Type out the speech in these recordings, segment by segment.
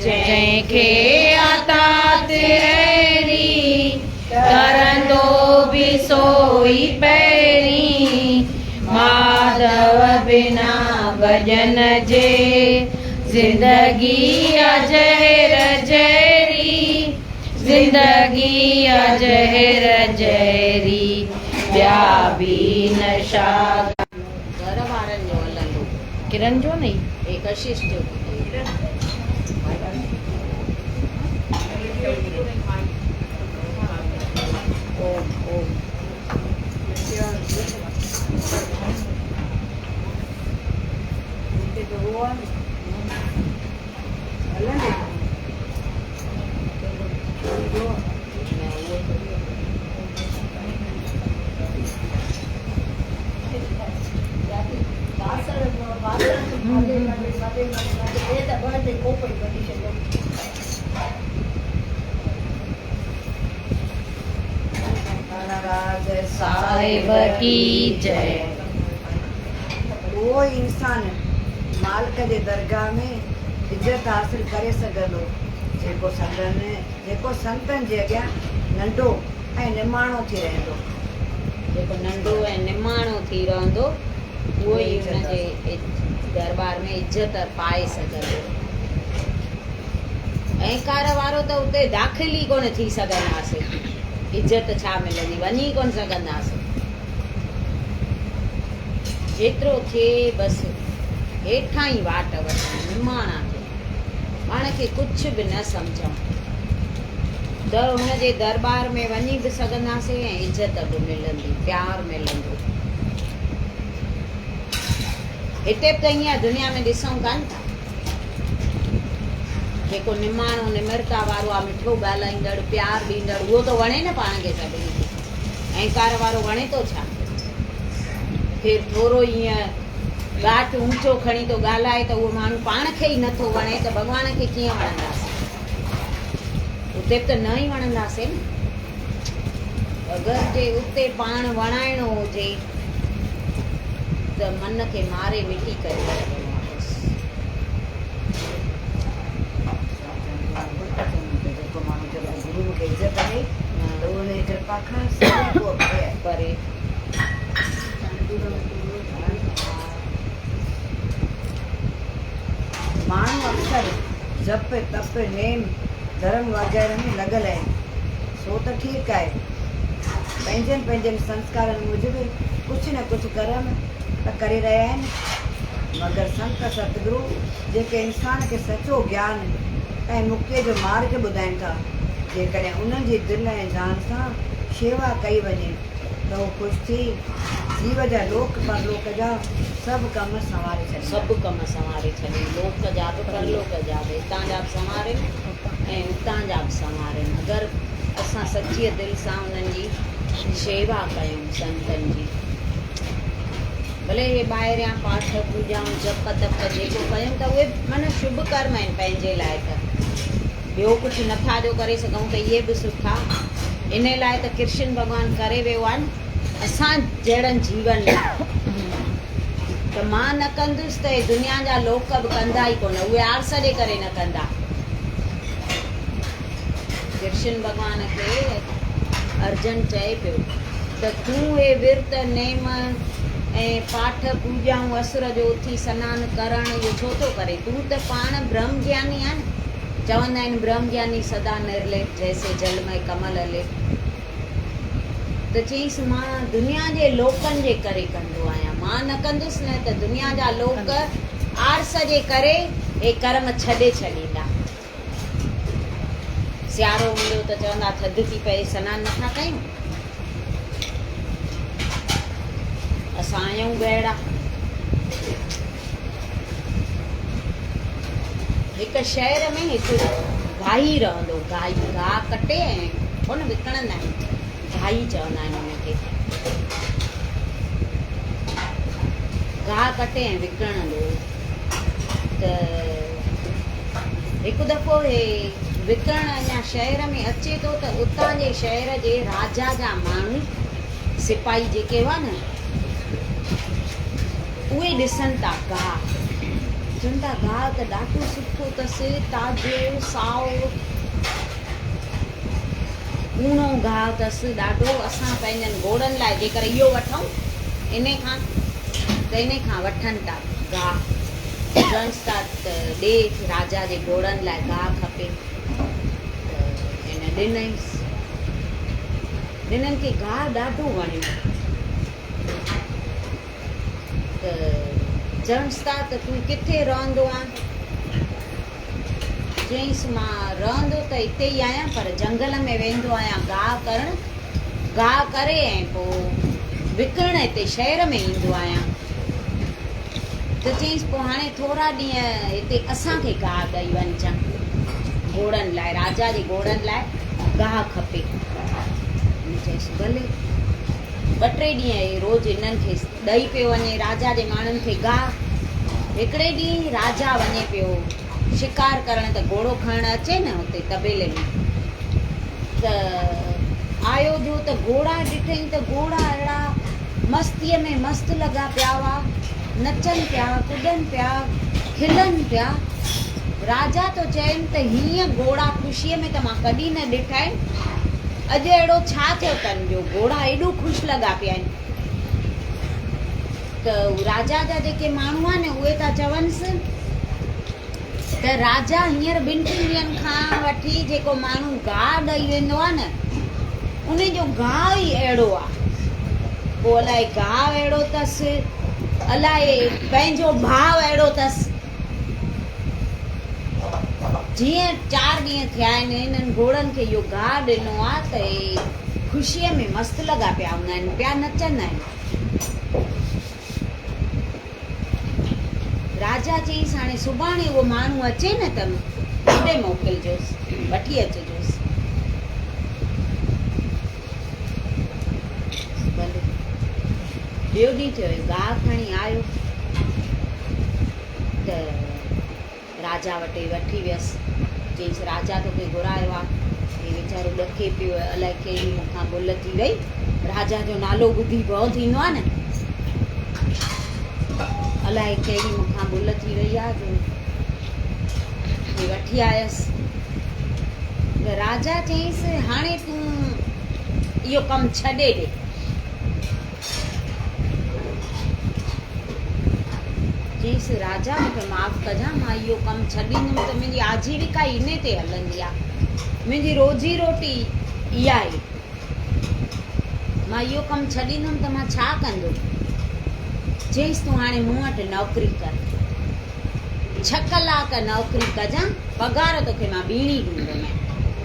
जंहिंखे आतात अहिड़ी करंदो बि सोई पहिरीं माधव बिना भॼन जे ज़िंदगी जहर जहरी ज़िंदगी जहर जहरी ॿिया बि नशा घर वारनि जो हलंदो किरण जो नहीं एक कशिश जो साहिब की जय। वो इंसान मालिक जे दरगाह में इज्जत हासिल करे सघंदो जेको संतनि जे अॻियां नंढो ऐं निमाणो थी रहंदो। जेको नंढो ऐं निमाणो थी रहंदो उहो ई हुनजे दरबार में इज्जत पाए सघंदो। अहंकार वारो त उते दाख़िल ई कोन थी सघंदासीं। इज्जत छा मिलंदी, वञी कोन सघंदासीं। जेतिरो थिए बसि हेठां ई वाट वठूं, निमाणा थियूं, पाण खे कुझु बि न सम्झूं त हुनजे दरबार में वञी बि सघंदासीं ऐं इज्जत बि मिलंदी, प्यार मिलंदो। हिते त ईअं दुनिया में ॾिसूं कान था। जेको निमाणो निमरता वारो आहे, मिठो ॻाल्हाईंदड़, प्यार ॾींदड़, उहो त वणे न पाण खे सभिनी खे। अहंकार वारो वणे थो छा? फिर थोरो ईअं घाट ऊंचो खणी थो ॻाल्हाए त उहो माण्हू पाण खे ई नथो वणे त भॻवान खे कीअं वणंदासीं? उते त न ई वणंदासीं न। अगरि जे उते पाण वणाइणो हुजे त मन खे मारे मिटी करे इज्जत करे तो उन्हें कृपा खां सभी को परे। माण्हू अक्सर जप तप नेम धर्म वग़ैरह में लॻल आहिनि, सो त ठीकु आहे। पंहिंजनि संस्कारनि मूजिबि कुझु न कुझु कर्म त करे रहिया आहिनि, मगर संत सतगुरु जेके इंसान खे सचो ज्ञान ऐं मुक्तीअ जो मार्ग ॿुधाइनि था, जेकॾहिं उन्हनि जी दिलि ऐं जान सां शेवा कई वञे त उहो ख़ुशि थी जीव जा लोक परलोक जा सभु कम संवारे छॾे। सभु कम संवारे छॾे, लोक जा बि परलोक जा बि, हितां जा बि संवारे ऐं उतां जा बि संवारे। अगरि असां सच्चीअ दिलि सां उन्हनि जी शेवा कयूं, संतनि जी, भले हे ॿाहिरियां पाठ पूॼाऊं जप तप जेको कयूं त उहे माना शुभ कर्म आहिनि पंहिंजे लाइ। त ॿियो कुझु नथा जो करे सघूं त इहे बि सुठा। इन लाइ त कृष्ण भॻवानु करे वियो आहे न असां जहिड़नि जीवन त मां न कंदुसि त दुनिया जा लोक बि कंदा ई कोन, उहे आरस जे करे न कंदा। कृष्ण भॻवान खे अर्जुन चए पियो त तूं हे विर्त नेम ऐं पाठ पूॼाऊं असुर जो उथी सनानु करणु इहो छो थो करे? तूं त पाण ब्रह्म ज्ञानी आहे न। चवंदा आहिनि ब्रह्म ज्ञानी सदा निर्लेप जैसे जल में कमल हले। त चईसि मां दुनिया जे लोकनि जे करे कंदो आहियां, मां न कंदुसि न त दुनिया जा लोक आरस जे करे हे कर्म छॾे छॾींदा। सियारो हूंदो त चवंदा थधि थी पए सनानु नथा कयूं। असां आहियूं ॿाहिरा। हिकु शहर में हिकु गाई रहंदो, गाह कटे ऐं उन विकिणंदा आहिनि, गाई चवंदा आहिनि हुनखे। गाह कटे ऐं विकिणंदो त हिकु दफ़ो हे विकिणण अञा शहर में अचे थो त उतां जे शहर जे राजा जा माण्हू सिपाही जेके हुआ न उहे ॾिसनि था गाह, चवनि था गाह त ॾाढो सुठो अथसि, ताज़ो साओ कूणो गाह अथसि ॾाढो। असां पंहिंजनि घोड़नि लाइ जेकर इहो वठूं इन खां वठनि था गाह। चवनि था त ॾे राजा जे घोड़नि लाइ गाह खपे, त हिन ॾिननि खे गाह ॾाढो वणियो। त चवनि था त तूं किथे रहंदो आहीं? चईंसि मां रहंदो त हिते ई आहियां, पर जंगल में वेंदो आहियां गाह करे ऐं पोइ विकिणण हिते शहर में ईंदो आहियां। त चईंसि पोइ हाणे थोरा ॾींहं हिते असांखे गाह ॾेई वञजांइ, घोड़नि लाइ, राजा जे घोड़नि लाइ गाह खपे। चईंसि भले। 2-3 ॾींहं रोज़ु इन्हनि खे ॾेई पियो वञे राजा जे माण्हुनि खे गाह। हिकिड़े ॾींहुं राजा वञे पियो शिकार करण, त घोड़ो खणणु अचे न हुते तबेले में, त आयो जो त घोड़ा ॾिठई त घोड़ा अहिड़ा मस्तीअ में मस्तु लॻा पिया हुआ, नचनि पिया, कुॾनि पिया, खिलनि पिया। राजा तो चवनि त हीअं घोड़ा ख़ुशीअ में त मां कॾहिं न ॾिठा आहिनि, अॼु अहिड़ो छा थियो अथनि जो घोड़ा एॾो ख़ुशि लॻा पिया आहिनि। त राजा जा जेके माण्हू आहिनि उहे था चवनिसि त राजा हींअर 2-3 ॾींहंनि खां वठी जेको माण्हू गाह ॾेई वेंदो आहे न, उन जो गाह ई अहिड़ो आहे। पोइ अलाए गाह अहिड़ो अथसि, अलाए पंहिंजो भाव अहिड़ो अथसि। जीअं 4 ॾींहं थिया आहिनि इन्हनि घोड़नि खे इहो गाह ॾिनो आहे त इहे ख़ुशीअ में मस्तु लॻा पिया हूंदा आहिनि, पिया नचंदा आहिनि। राजा चईंसि हाणे सुभाणे उहो माण्हू अचे न त होॾे मोकिलिजोसि, वठी अचिजोसि। भले। ॿियो ॾींहुं थियो, गाह खणी आयो त राजा वटि वठी वियसि। चईंसि राजा तोखे घुरायो आहे, हे वीचारो ॾके पियो, अलाए कहिड़ी मूंखां भुल थी वई। राजा जो नालो ॿुधी भउ थींदो आहे न, अलाए कहिड़ी मूंखां भुल थी वई आहे जो हे वठी आयसि। त राजा चईंसि हाणे तूं इहो कमु छॾे ॾे। चईंसि राजा मूंखे माफ़ु कजां, मां इहो कमु छॾींदुमि त मुंहिंजी आजीविका इन ते हलंदी आहे, मुंहिंजी रोज़ी रोटी इहा आहे। मां इहो कमु छॾींदुमि त मां छा कंदुमि? चईंसि तूं हाणे मूं वटि नौकिरी कर, 6 कलाक नौकिरी कजां, पघार तोखे मां ॿीणी ॾींदुमि।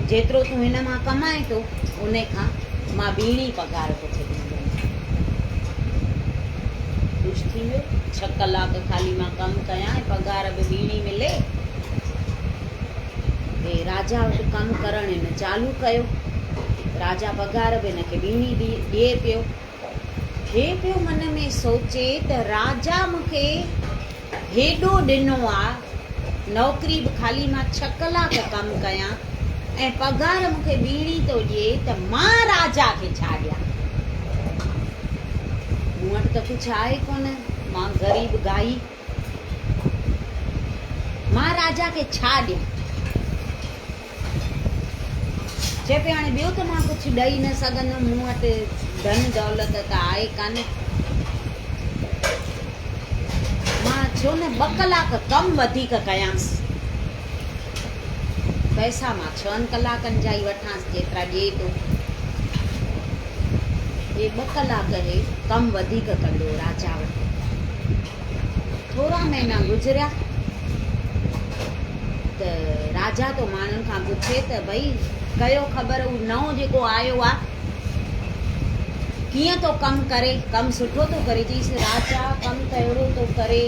जेतिरो तूं हिन मां कमाए थो उन खां मां ॿीणी पघार तोखे ॾींदुमि। ख़ुशि थी वियो, 6 कलाक ख़ाली मां कमु कयां ऐं पघार बि ॿीणी मिले। हे राजा वटि कमु करणु हिन चालू कयो। राजा पघार बि हिनखे ॿीणी ॾिए पियो। हे पियो मन में सोचे त राजा मूंखे हेॾो ॾिनो आहे, नौकिरी बि ख़ाली मां 6 कलाक कमु कयां ऐं पघार मूंखे ॿीणी थो ॾिए, त मां राजा खे छा ॾियां? मूं वटि त कुझु आहे कोन, मां ग़रीब गाई, मां राजा खे छा ॾियां? चए पियो हाणे ॿियो त मां कुझु ॾेई न सघंदुमि, मूं वटि धन दौलत त आहे कान। मां छो न 2 कलाक कमु वधीक कयांसि, पैसा मां 6 कलाकनि जा ई वठांसि जेतिरा ॾिए थो। हे 2 कलाक हे कमु वधीक कंदो राजा वटि। थोरा महीना गुज़रिया त राजा तो माण्हुनि खां पुछे त भई कयो ख़बर हू नओं जेको आयो आहे कीअं तो कमु करे, कमु सुठो थो करे? चईसि राजा कमु त अहिड़ो थो करे,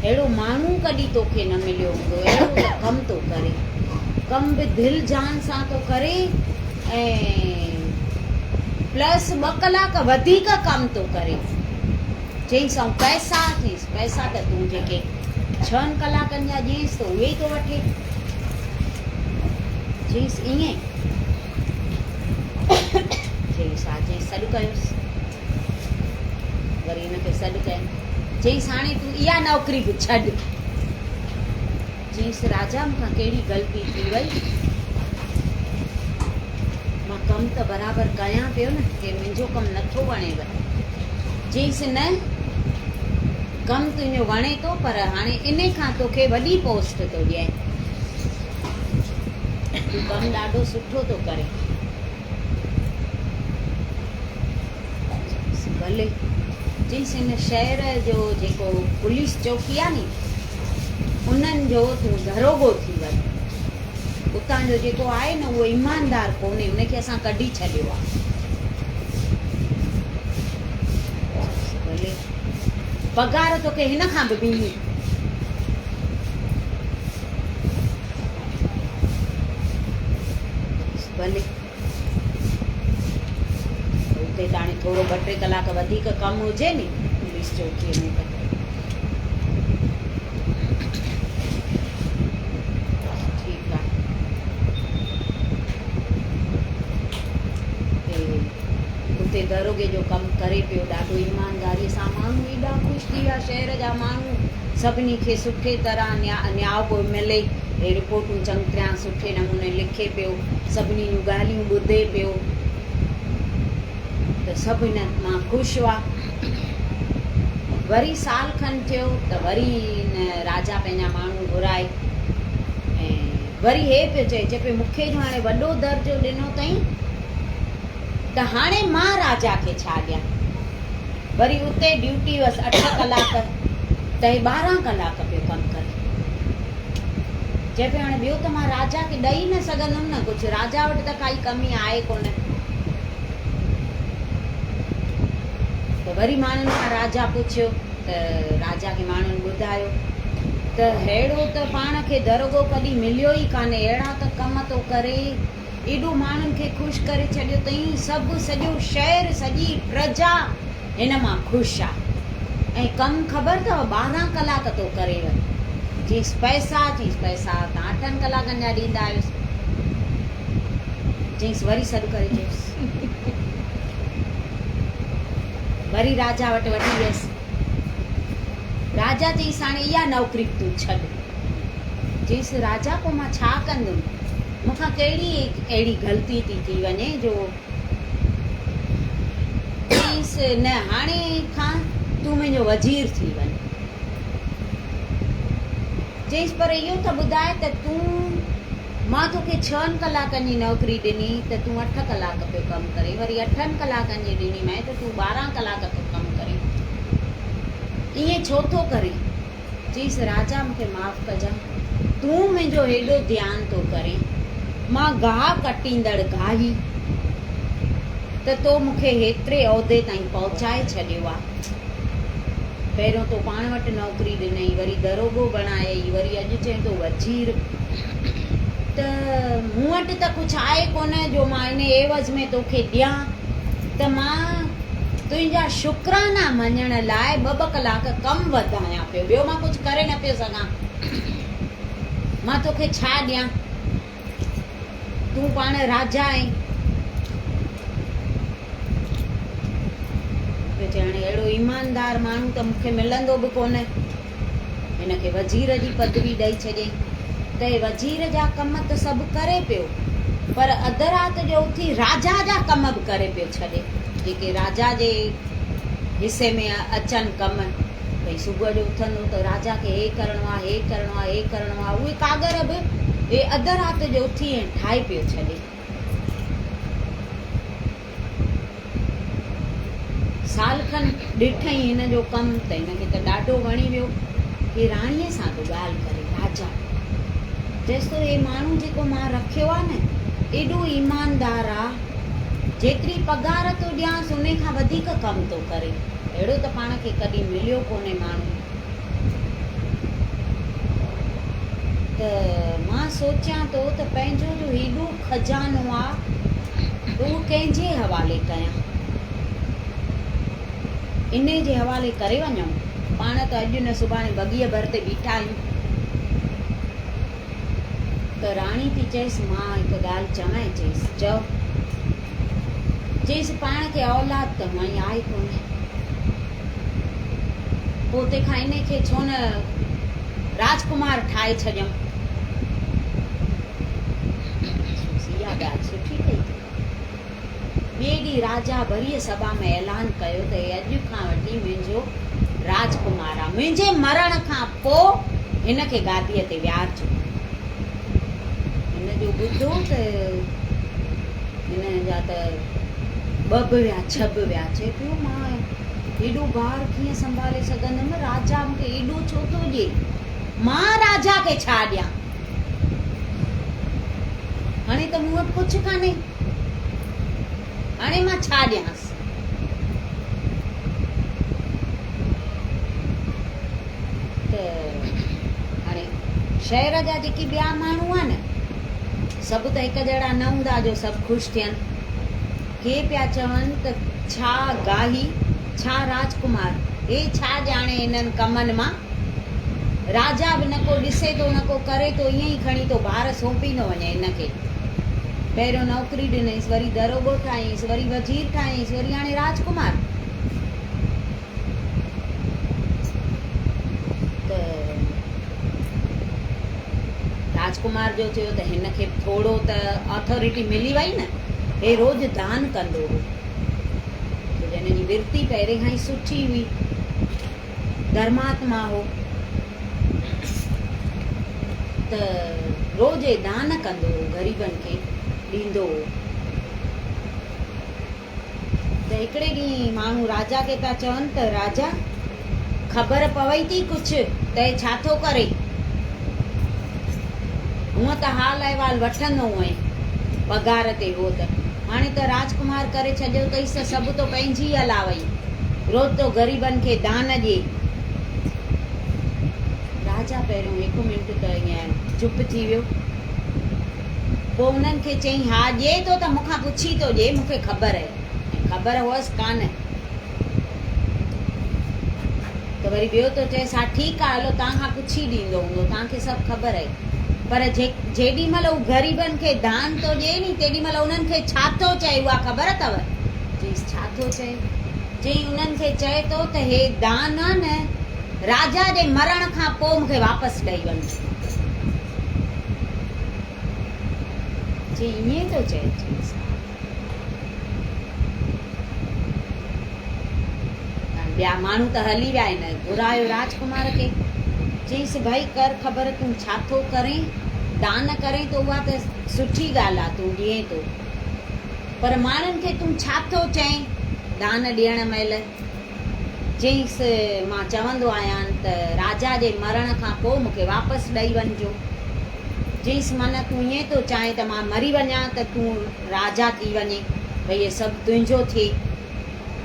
अहिड़ो माण्हू कॾहिं तोखे न मिलियो हूंदो, अहिड़ो त कमु थो करे, कमु बि दिलि जान सां थो करे ऐं प्लस 2 कलाक वधीक कमु थो करे। चईंसि ऐं पैसा? चईसि पैसा त तूं जेके 6 कलाकनि जा ॾिएसि त उहे ई थो वठे। चईसि ईअं? चईसि हा। चईसि सॾु कयोसि, वरी हिनखे सॾु कयनि। चईसि हाणे तूं इहा नौकिरी बि छॾ, चईंसि राजा मूंखां कहिड़ी ग़लती थी वई, मां कमु त बराबरि कयां पियो न, हे मुंहिंजो कमु नथो वणेव। चईंसि न, कमु तुंहिंजो वणे थो, पर हाणे इन खां तोखे वॾी पोस्ट थो ॾियां, तूं कमु ॾाढो सुठो थो करे। भले। चईंसि हिन शहर जो जेको पुलिस चौकी आहे नी, उन्हनि जो तूं दरोगो थी वञ। उतां जो जेको आहे न उहो ईमानदार कोन्हे, उनखे असां कढी छॾियो आहे। भले, पगार तोखे हिन खां बि ॾींदी। भले, उते त हाणे थोरो 2-3 कलाक वधीक कमु हुजे नी पुलिस चौकीअ में त ठीकु आहे। उते दरोगे जो कमु करे पियो ॾाढो ईमानदारीअ सां। माण्हू एॾा ख़ुशि थी विया, शहर जा माण्हू, सभिनी खे सुठे तरह न्याउ पियो मिले, रिपोर्टूं चङी तरह सुठे नमूने लिखे पियो, सभिनी जूं ॻाल्हियूं ॿुधे पियो, त सभु हिन मां ख़ुशि हुआ। वरी साल खनि थियो त वरी हिन राजा पंहिंजा माण्हू घुराए ऐं वरी हे पियो चए पियो मूंखे जो हाणे वॾो दर्जो ॾिनो अथई, त हाणे मां राजा खे छा ॾियां। वरी उते ड्यूटी हुअसि 8 कलाक, त हे 12 कलाक पियो कमु करे। चए पियो हाणे ॿियो त मां राजा खे ॾेई न सघंदुमि न कुझु, राजा वटि त काई कमी आहे कोन। त वरी माण्हुनि खां राजा पुछियो, त राजा खे माण्हुनि ॿुधायो त अहिड़ो त पाण खे दरोगो कॾहिं मिलियो ई कान्हे, अहिड़ा त कम थो करे, एॾो माण्हुनि खे ख़ुशि करे छॾियो अथई, सभु सॼो शहर सॼी प्रजा हिन मां ख़ुशि आहे। ऐं कमु ख़बर अथव 12 कलाक थो करेव। चईंसि पैसा, चईंसि पैसा तव्हां 8 कलाकनि जा ॾींदा आहियोसि। चईंसि वरी सॾु करे चयोसि। वरी राजा वटि वठी वियसि। राजा चईंसि हाणे इहा नौकिरी तूं छॾ। चईंसि राजा पोइ मां छा कंदुमि, मूंखां कहिड़ी अहिड़ी ग़लती थी वञे जो। चईंसि न, हाणे खां तूं मुंहिंजो वज़ीर थी वञ। चईंसि पर इहो त ॿुधाए त तूं, मां तोखे 6 कलाकनि जी नौकिरी ॾिनी त तूं 8 कलाक पियो कमु करे, वरी 8 कलाकनि जी ॾिनी मैं त तूं 12 कलाक थो कमु करे, ईअं छो थो करे। चईंसि राजा मूंखे माफ़ु कजां, तूं मुंहिंजो हेॾो ध्यानु थो करे, मां गाह कटींदड़ गाही, त तो मूंखे हेतिरे उहिदे ताईं पहुचाए छॾियो आहे। पहिरियों तो पाण वटि नौकिरी ॾिनई, वरी दरोगो बणायई, वरी अॼु चए थो वज़ीर, त मूं वटि त कुझु आहे कोन जो मां इन एवज़ में तोखे ॾियां, त मां तुंहिंजा शुक्राना मञण लाइ 2 कलाक कमु वधायां पियो, ॿियो मां कुझु करे न पियो सघां। मां तोखे छा ॾियां, तूं पाण राजा आहीं। हाणे अहिड़ो ईमानदार माण्हू त मूंखे मिलंदो बि कोन, हिनखे वज़ीर जी पदवी ॾेई छॾियईं। त हे वज़ीर जा कम त सभु करे पियो, पर अधु राति जो उथी राजा जा कम बि करे पियो छॾे, जेके राजा जे हिसे में अचनि कम। भई सुबुह जो उथंदो त राजा खे हे करिणो आहे, हे करिणो आहे, हे करिणो आहे, उहे कागर बि हे अधु राति जो उथी ऐं ठाहे पियो छॾे। साल खनि ॾिठई हिन जो कमु, त हिनखे त ॾाढो वणी वियो। हे राणीअ सां थो ॻाल्हि करे राजा, चएसि थो हे माण्हू जेको मां रखियो आहे न, एॾो ईमानदार आहे, जेतिरी पगार थो ॾियांसि उन खां वधीक कमु थो करे, अहिड़ो त पाण खे कॾहिं मिलियो कोन्हे माण्हू। त मां सोचियां थो त पंहिंजो जो हेॾो खजानो आहे, उहो कंहिंजे हवाले कयां, इन जे हवाले करे वञूं। पाण त अॼु न सुभाणे बगीअ भर ते बीठा आहियूं। त राणी थी चएसि मां हिकु ॻाल्हि चवां, चईसि चओ। चईसि पाण खे औलाद त मां आहे कोन, पोइ तंहिंखां इन खे छो न राजकुमार ठाहे छॾियऊं। इहा ॻाल्हि सुठी कई। ॿिए ॾींहुं राजा वरी सभा में ऐलान कयो त अॼु खां वठी मुंहिंजो राजकुमार आहे, मुंहिंजे मरण खां पोइ हिनखे गादीअ ते विहारजो। हिन जो ॿुधो त हिन जा त ॿ बि विया, छह बि विया। चए पियो मां हेॾो ॿार कीअं संभाले सघंदमि, राजा मूंखे एॾो छो थो ॾिए, मां राजा खे छा ॾियां, हाणे त मूं वटि कुझु कान्हे, हाणे मां छा ॾियांसि। त हाणे शहर जा जेके ॿिया माण्हू आहे न, सभु त हिकु जहिड़ा न हूंदा जो सभु ख़ुशि थियनि। के पिया चवनि त छा गाही, छा राजकुमार, हे छा ॼाणे इन्हनि कमनि मां, राजा बि न को ॾिसे थो न को करे थो, ईअं ई खणी थो ॿार सौंपी न वञे हिनखे। पहिरियों नौकिरी ॾिनईसि, वरी दरोगो ठाहींसि, वरी वज़ीर ठाहींसि, वरी हाणे राजकुमार। त राजकुमार जो थियो त हिनखे थोरो त अथॉरिटी मिली वई न, हे रोज़ दान कंदो हो। हिन जी विर्ती पहिरें खां ई सुठी हुई, धर्मात्मा हो, त रोज़ दान कंदो हो, ग़रीबनि खे ॾींदो हो। त हिकिड़े ॾींहुं माण्हू राजा खे था चवनि त राजा ख़बर पवई थी कुझु त हे छा थो करे, हूअं त हाल अहिवाल वठंदो हुअईं पघार ते हो, त हाणे त राजकुमार करे छॾियो अथईसि त सभु तो पंहिंजी हलावई, रोज़ तो ग़रीबनि खे दान ॾिए। राजा पहिरियों हिकु मिंट त ईअं चुप थी वियो, पोइ उन्हनि खे चई हा ॾिए थो त मूंखां पुछी थो ॾिए, मूंखे ख़बर आहे, ख़बर हुअसि कान। त वरी ॿियो थो चएसि हा ठीकु आहे, हलो तव्हां खां पुछी ॾींदो हूंदो, तव्हांखे सभु ख़बर आहे। पर जेॾी महिल हू ग़रीबनि खे दान थो ॾिए नी, तेॾी महिल उन्हनि खे छा थो चए उहा ख़बर अथव? चईसि छा थो चए? चई उन्हनि खे चए थो त हे दान आहे न, राजा जे मरण खां पोइ मूंखे वापसि ॾेई वञ। चई ईअं थो चए? चईसि ॿिया माण्हू त हली विया आहिनि, घुरायो राजकुमार खे। चईसि भाई कर ख़बर तूं छा थो करें, दान करें तो उहा त सुठी ॻाल्हि आहे, तूं ॾिए थो, पर माण्हुनि खे तूं छा थो चएं दान ॾियण महिल? चईसि मां चवंदो आहियां त राजा जे मरण खां पोइ मूंखे वापसि ॾेई वञिजो। चईसि माना तूं ईअं थो चाहे त मां मरी वञा त तूं राजा थी वञे, भई इहे सभु तुंहिंजो थिए।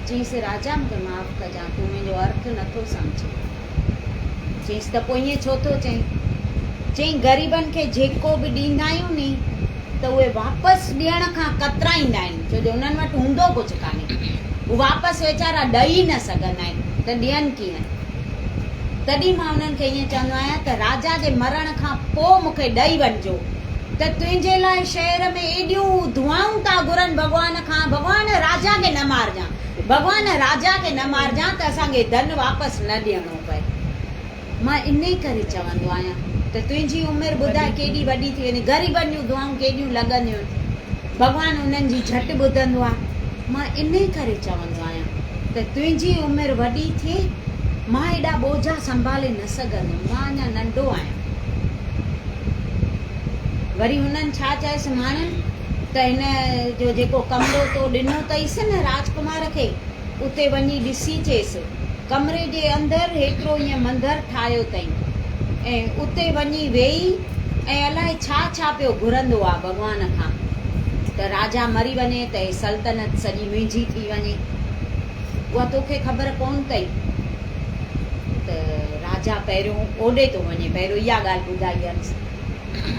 चईसि राजा मूंखे माफ़ु कजां, तूं मुंहिंजो अर्थ नथो सम्झे। चईसि त पोइ ईअं छो थो चईं? चईं ग़रीबनि खे जेको बि ॾींदा आहियूं नी त उहे वापसि ॾियण खां कतराईंदा आहिनि, छो जो उन्हनि वटि हूंदो कुझु कान्हे, उहे वापसि वेचारा ॾेई न सघंदा आहिनि, त ॾियनि कीअं? तॾहिं मां उन्हनि खे ईअं चवंदो आहियां त राजा जे मरण खां पोइ मूंखे ॾेई वञिजो, त तुंहिंजे लाइ शहर में एॾियूं दुआऊं था घुरनि भॻवान खां, भॻवान राजा खे न मारजां, भॻवान राजा खे न मारजां त असांखे धन वापसि न ॾियणो पए। मां इन करे चवंदो आहियां त तुंहिंजी उमिरि ॿुधाए केॾी वॾी थी वञे, ग़रीबनि जूं दुआऊं केॾियूं लॻंदियूं आहिनि, भॻवानु उन्हनि जी झटि ॿुधंदो आहे। मां इन करे चवंदो आहियां त तुंहिंजी उमिरि वॾी थिए, मां हेॾा बोझा संभाले न सघंदुमि, मां अञा नंढो आहियां। वरी हुननि छा चयसि माण्हुनि त हिन जो जेको कमिरो तो ॾिनो अथईसि न राजकुमार खे, उते वञी ॾिसी अचेसि, कमरे जे अंदरि हेतिरो ईअं मंदरु ठाहियो अथई, ऐं उते वञी वेही ऐं अलाए छा छा पियो घुरंदो आहे भॻवान खां, त राजा मरी वञे त हे सल्तनत सॼी मुंहिंजी थी वञे, उहा तोखे ख़बर कोन अथई। त राजा पहिरियों ओॾे थो वञे, पहिरियों इहा ॻाल्हि ॿुधाई हंसि,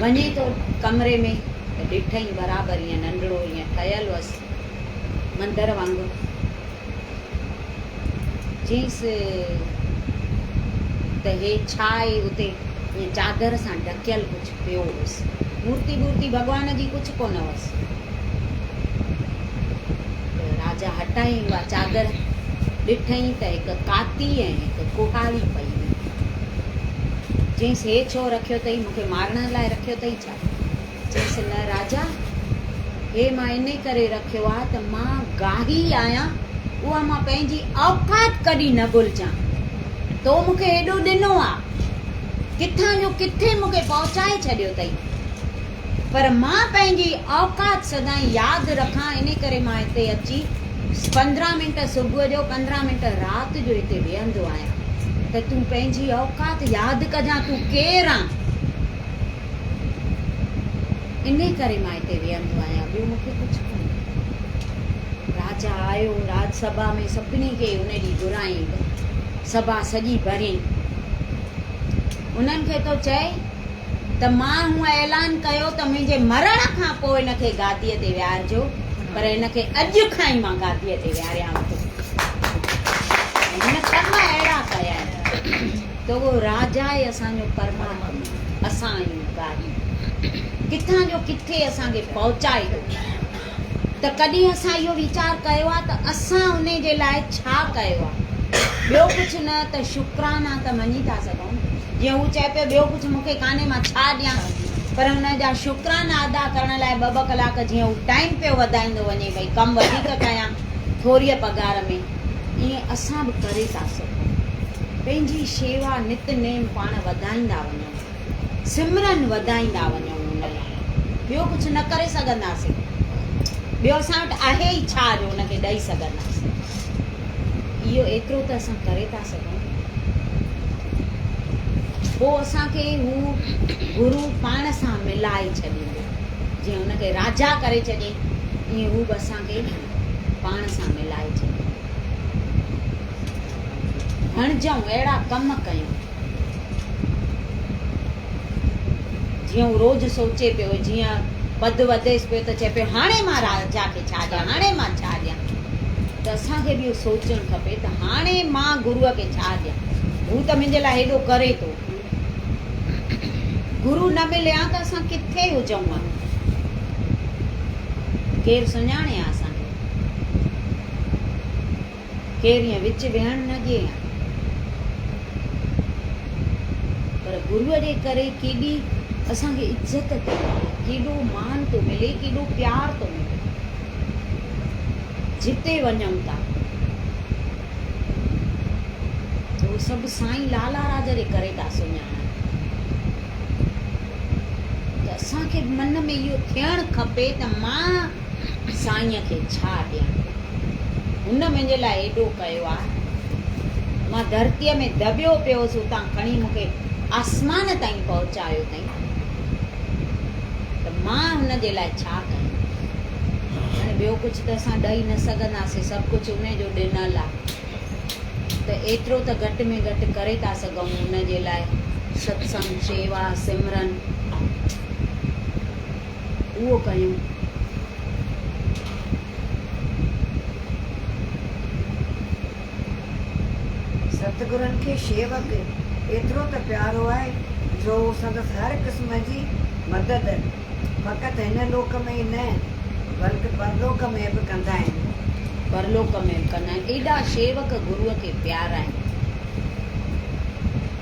वञे थो कमरे में त ॾिठई बराबरि ईअं नंढड़ो ईअं ठहियलु हुअसि मंदर वांगुरु। चईसि त हे छा आहे? उते ईअं चादर सां ढकियल कुझु पियो हुअसि, मूर्ति वूर्ति भॻवान जी कुझु कोन हुअसि। त राजा हटाई उहा चादर, ॾिठई त हिकु काती ऐं हिकु कुहाड़ी पई हुई। चईंसि हे छो रखियो अथई, मूंखे मारण लाइ रखियो अथई छा? चईंसि न राजा, हे मां इन करे रखियो आहे त मां गाही आहियां, उहा मां पंहिंजी औकात कॾहिं न भुलिजां। तो मूंखे हेॾो ॾिनो आहे, किथां जो किथे मूंखे पहुचाए छॾियो अथई, पर मां पंहिंजी औकात सदाईं यादि रखां। इन करे मां हिते अची 15 मिंट सुबुह जो 15 मिंट राति जो हिते वेहंदो आहियां त तूं पंहिंजी औकात यादि कजां, तूं केरु आं। इन करे मां हिते वेहंदो आहियां, ॿियो मूंखे कुझु कोन्हे। राजा आयो, राजसभा में सभिनी खे उन ॾींहुं घुराई, सभा सॼी भरी। उन्हनि खे तो चए त मां हूअं ऐलान कयो त मुंहिंजे मरण खां पोइ हिनखे गादीअ ते विहारजो, पर हिनखे अॼु खां ई मां गादीअ ते विहारियां थो। हिन कम अहिड़ा कया आहिनि त उहो राजा आहे असांजो परमात्मा, असां आहियूं गादी। किथां जो किथे असांखे पहुचाए थो। त कॾहिं असां इहो वीचार कयो आहे त असां उन जे लाइ छा कयो आहे? ॿियो कुझु न त शुक्राना त मञी था सघूं। जीअं हू चए पियो ॿियो कुझु मूंखे कान्हे, मां छा ॾियां, पर हुन जा शुक्राना अदा करण लाइ 2-2 कलाक जीअं हू टाइम पियो वधाईंदो वञे, भई कमु वधीक कयां थोरीअ पघार में, ईअं असां बि करे था सघूं। पंहिंजी शेवा नितनेम पाण वधाईंदा वञूं, सिमरन वधाईंदा वञूं। हुन लाइ ॿियो कुझु न करे सघंदासीं, ॿियो असां वटि आहे ई छा जो हुनखे ॾेई सघंदासीं। इहो एतिरो त असां करे था सघूं। पोइ असांखे हू गुरू पाण सां मिलाए छॾींदो, जीअं हुनखे राजा करे छॾे, ईअं हू बि असांखे पाण सां मिलाए छॾे। हणजऊं, अहिड़ा कम कयूं जीअं हू रोज़ु सोचे पियो, जीअं पद वधेसि पियो त चए पियो हाणे मां राजा खे छा ॾियां, हाणे मां छा ॾियां। त असांखे बि इहो सोचणु खपे त हाणे मां गुरूअ खे छा ॾियां, हू त मुंहिंजे लाइ हेॾो करे थो। गुरू न मिलिया त असां किथे हुजऊं हा, केरु सुञाणे आहे असांखे, केरु ईअं विच वेहण न ॾिए। पर गुरूअ जे करे केॾी असांखे इज़त थी मिले, केॾो मान थो मिले, केॾो प्यार थो मिले। जिते वञूं था त उहो सभु साईं लाला राज जे करे था सुञाणनि। त असांखे मन में इहो थियणु खपे त मां साईंअ खे छा ॾियां। हुन मुंहिंजे लाइ एॾो कयो आहे, मां धरतीअ में दॿियो पियोसि, उतां खणी मूंखे आसमान ताईं पहुचायो अथई, त मां हुन जे लाइ छा कयां। हाणे ॿियो कुझु त असां ॾेई न सघंदासीं, सभु कुझु उन जो ॾिनल आहे, त एतिरो त घटि में घटि करे था सघूं हुन जे लाइ। सत्संग, शेवा, सिमरन उहो कयूं। सतगुरनि खे शेवक एतिरो त प्यारो आहे जो संदसि हर क़िस्म जी मदद फ़क़ति हिन लोक में ई न बल्कि परलोक में बि कंदा आहिनि। परलोक में बि कंदा आहिनि। एॾा शेवक गुरूअ खे प्यारा आहिनि।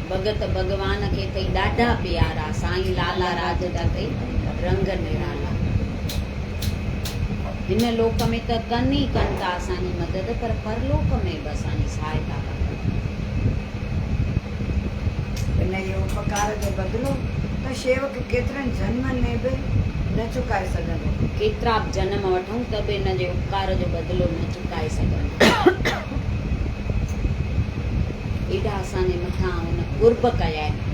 भगत भगवान खे अथई ॾाढा प्यारा, साईं लाला राज जा अथई रंग निराला। हिन लोक में त कनि ई कनि था असांजी मदद, पर परलोक में बि असांजी सहायता कंदा। हिन जे उपकार जो बदिलो त शेवक केतिरनि जन्मनि में बि न चुकाए सघंदो। केतिरा बि जन्म वठूं त बि हिन जे उपकार जो बदिलो न चुकाए सघंदो। एॾा असांजे मथां हुन कुर्ब कया आहिनि।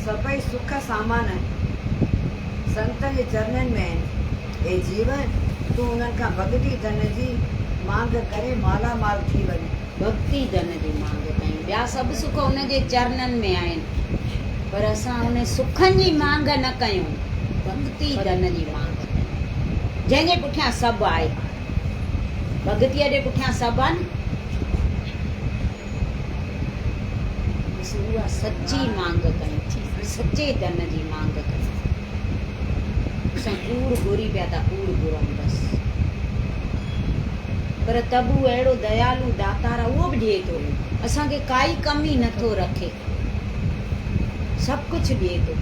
सभई सुख सामान संत जे चरणनि में आहिनि। हे जीवन तूं उन्हनि खां भॻती धन जी मांग करे माला माल थी वञे। भक्ति धन जी मांग कयूं, ॿिया सभु सुख हुन जे चरणनि में आहिनि, पर असां उन सुखनि जी मांग न कयूं, भक्ति धन जी मांग कयूं। जंहिंजे पुठियां सभु आहे, भॻतीअ जे पुठियां सभु आहिनि, उहा सची मांग कयूं, सचे धन जी मांग कयूं। असां कूड़ घुरी पिया था, कूड़ घुरूं बसि। पर तबु अहिड़ो दयालू दातार आहे, उहो बि ॾिए थो, असांखे काई कमी नथो रखे, सभु कुझु ॾिए थो।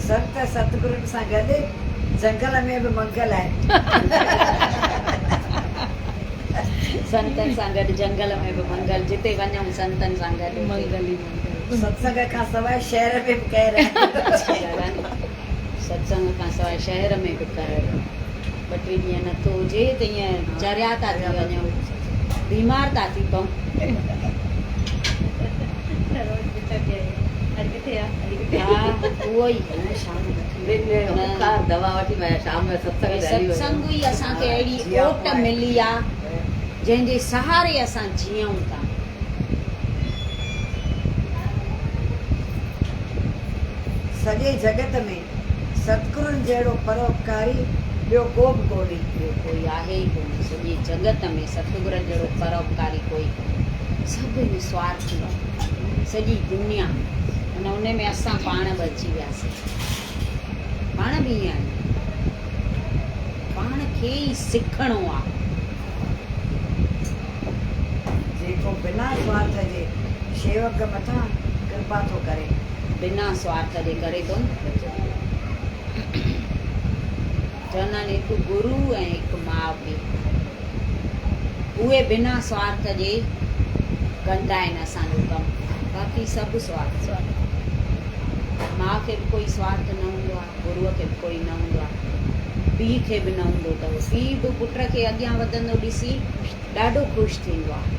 संत सतगुरुनि सां गॾु जंगल में बि मंगल आहे। संतनि सां गॾु जंगल में बि मंगल, जिते वञूं संतनि सां गॾु मंगल ई मंगल। सत्संग खां सवाइ शहर में बि कहर आहे। सत्संग खां सवाइ शहर में बि कहर, 2-3 ॾींहं नथो हुजे त ईअं चरिया था थी वञूं, बीमार था थी पऊं। हा उहो ई दवा वठी शाम जो सत्संग ई असांखे अहिड़ी ओट मिली आहे जंहिंजे सहारे असां जीऊं था। सॼे जगत में सतगुरुनि जहिड़ो परोपकारी ॿियो को बि कोन्हे। ॿियो कोई आहे ई कोन, सॼे जगत में सतगुरनि जहिड़ो परोपकारी कोई कोन्हे। सभु निस्वार्थी, सॼी दुनिया, अने उन में असां पाण बि अची वियासीं। पाण बि ईअं आहियूं, पाण खे ई सिखणो आहे। जेको बिना स्वार्थ जे शेवक मथां कृपा थो करे, बिना स्वार्थ जे करे थो न। चवंदा आहिनि हिकु गुरू ऐं हिकु माउ पीउ, उहे बिना स्वार्थ जे कंदा आहिनि असांजो कमु, बाक़ी सभु स्वार्थ। माउ खे बि कोई स्वार्थ न हूंदो आहे, गुरूअ खे बि कोई न हूंदो आहे, पीउ खे बि न हूंदो अथव। पीउ बि पुट खे अॻियां वधंदो ॾिसी ॾाढो ख़ुशि थींदो आहे।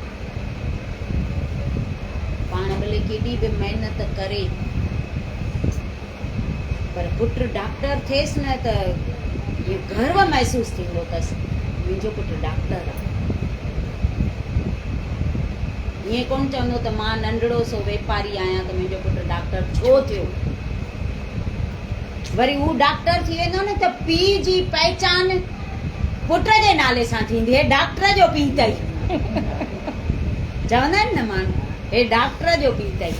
पाण भले केॾी बि महिनत करे, पर पुटु डॉक्टर थिएसि न त इहो गर्व महसूसु थींदो अथसि, मुंहिंजो पुटु डॉक्टर आहे। ईअं कोन चवंदो त मां नंढड़ो सो वापारी आहियां त मुंहिंजो पुटु डॉक्टर छो थियो। वरी हू डॉक्टर थी वेंदो न त पीउ जी पहचान पुट जे नाले सां थींदी है, डॉक्टर जो पीउ अथई। चवंदा आहिनि न माण्हू, हे डॉक्टर जो पीउ अथई।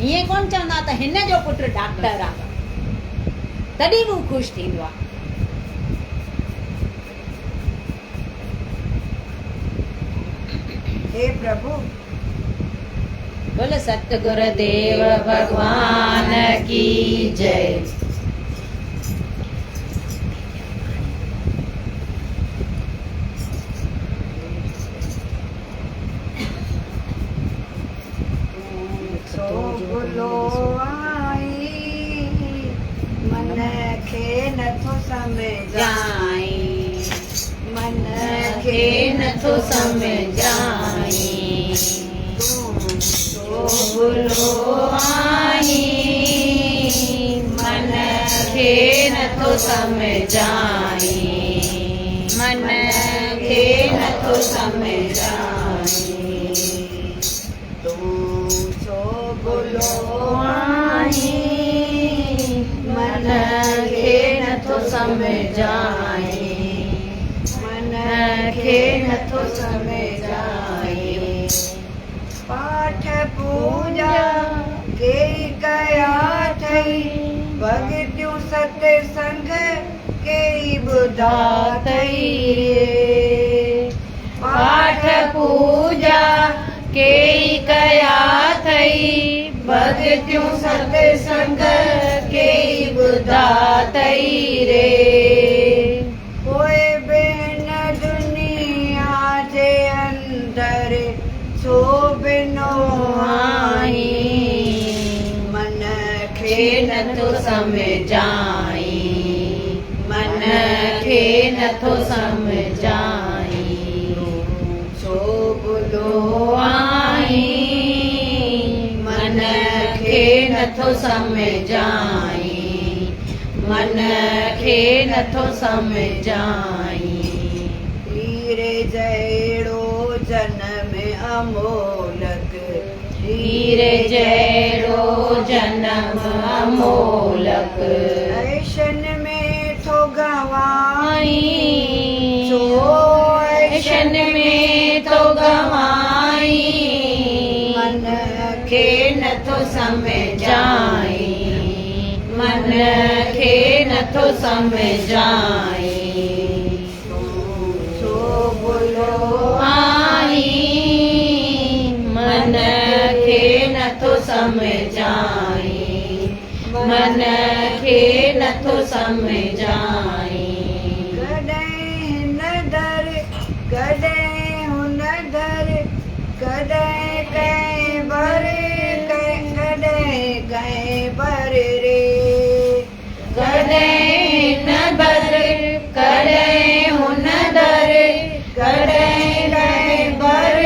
ईअं कोन चवंदा त हिन जो पुटु डॉक्टर आहे, तॾहिं बि हू ख़ुशि थींदो आहे। हे प्रभु, बोले सतगुरुदेव भगवान की जय। मन खे नथो सम्झाई, मन खे नथो सम्झाई, बोलो आई मन खे नथो सम्झाई, मन खे नथो सम्झाई। तूं छो बोलो आई मन खे नथो सम्झाई, मन खे नथो सम्झाई। पाठ पूजा के कया थई, भगतियूं सत्संग के ॿुधा अथई। पाठ पूजा के कया अथई, भगतियूं सत्संग के ॿुधा अथई रे। कोई बिन दुनिया जे अंदर छो बिनो आई, मन खे नथो सम्झाई, मन खे नथो सम्झाई। छो बुलो आई मन खे नथो सम्झाई, मन खे नथो सम्झाई। हीरे जहिड़ो जनम अमोलक, हीरे जहिड़ो जनम अमोलक, ऐशन में थो गवाई, ऐशन में थो गवाई। मन खे नथो सम्झाई, मन खे नथो सम्झाई छो भुलो आई मन खे नथो सम्झाई मन खे नथो सम्झाई कॾहिं न दर कॾहिं हुन दर कॾहिं कंहिं बर कॾहिं कंहिं बर रे कॾहिं न बर कॾहिं हुन दर कॾहिं कंहिं बर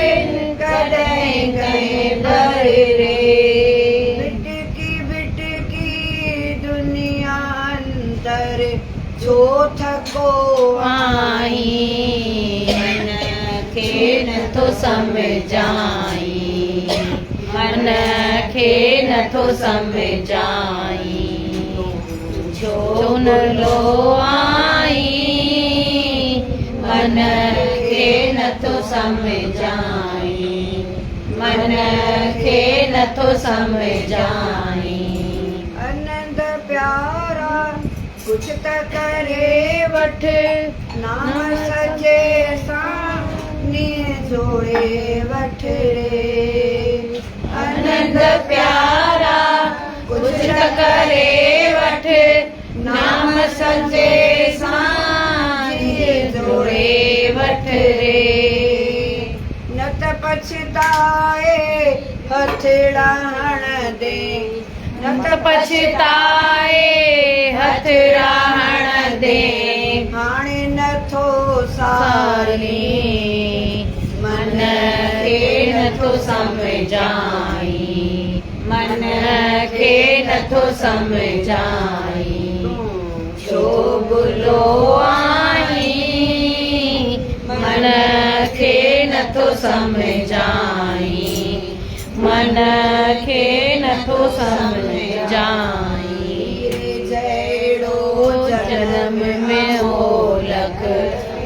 कॾहिं कंहिं बर रे बिटकी बिटकी दुनिया अंदर छो थको आई मन खे नथो सम्झाई मन खे नथो सम्झाई छो न लो आई मन खे नथो सम्झाई मन खे नथो सम्झाई आनंद प्यारा कुछ त करे वठ नाम सजे सां नीअ जोड़े वठ रे आनंद प्यारा कुछ त करे वठ नाम सजे सांझ जोड़े वठ रे न त पछताए हथड़ा हण दे न त पछताए हथड़ा हण दे हाणे नथो सारी मन खे नथो सम्झाई मन खे नथो सम्झाई छो भुलो आई मन खे नथो सम्झाई मन खे नथो सम्झाई जहिड़ो जन्म में होलक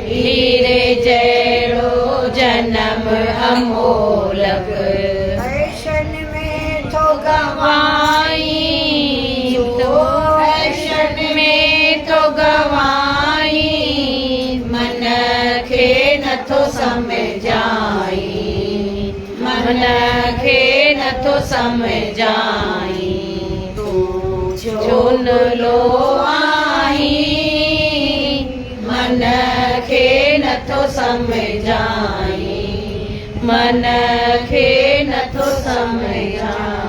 हीरे जहिड़ो जन्म अमोलक फैशन में थो गवाई तो फैशन में तो गवाई मन खे नथो सम्झाई मन खे नथो सम्झाई छो न लो आई मन खे नथो सम्झाई मन खे नथो सम्झाई